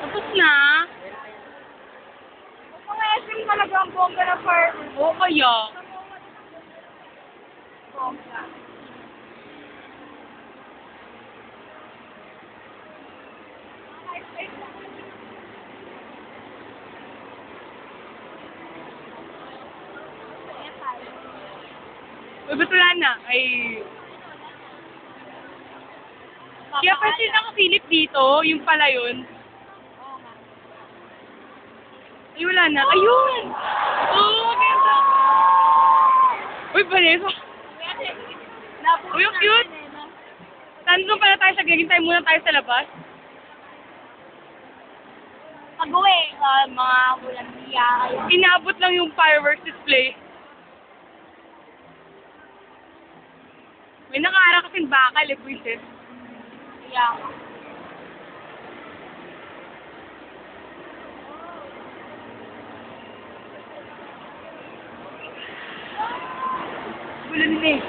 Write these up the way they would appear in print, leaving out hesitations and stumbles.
Tapos na. Mga SM talaga ang bongga na fireworks. Oo kaya. Bongga. Uy, ba't wala na? Ay... Kaya pa sila nakasilip dito, yung pala yun. Ay, wala na. Ayun! Oo, ganda! Uy, Vanessa! Uy, ang cute! Nandun pala tayo sa gagawin tayo muna tayo sa labas. Pag-uwi, mga walang niya. Inabot lang yung fireworks display. May nakaara kasing bakal eh, buisit. Kaya, Gulo nila eh.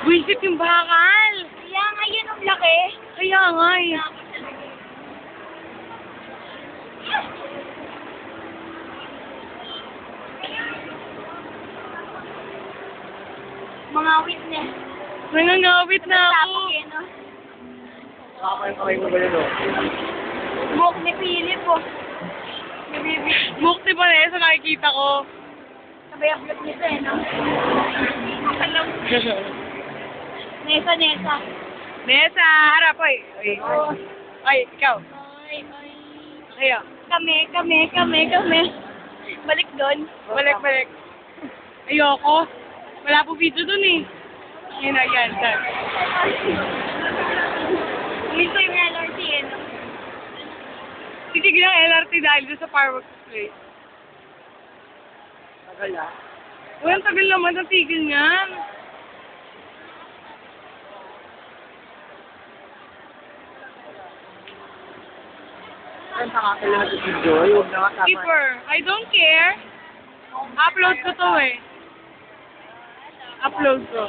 Buisit yung bakal! kaya nga yun ang laki. Kaya nga eh. Mga witness. Nangangawit na ako. Tapos yun, no? Kamay mo ba yun, oh? Buhok ni Philip, oh. Nabibi. Mukti pa na sa nakikita ko. Sabay ang vlog nito, eh, no? Alam. Nesa. Nesa, harap oy. Ay, Oh. ay, ikaw. Ay. Kaya, Kami. Balik doon. balik. Ayoko. Wala po video dun eh. Yan na, yan. Done. Gusto yung LRT, eh, no? Titigil ang LRT dahil doon sa fireworks display. Tagal, ah. Uy, ang tagal naman ang tigil niyan. Saan nakakailan sa video? Huwag na kasama. Keeper, I don't care. Upload ko to eh. Upload ko.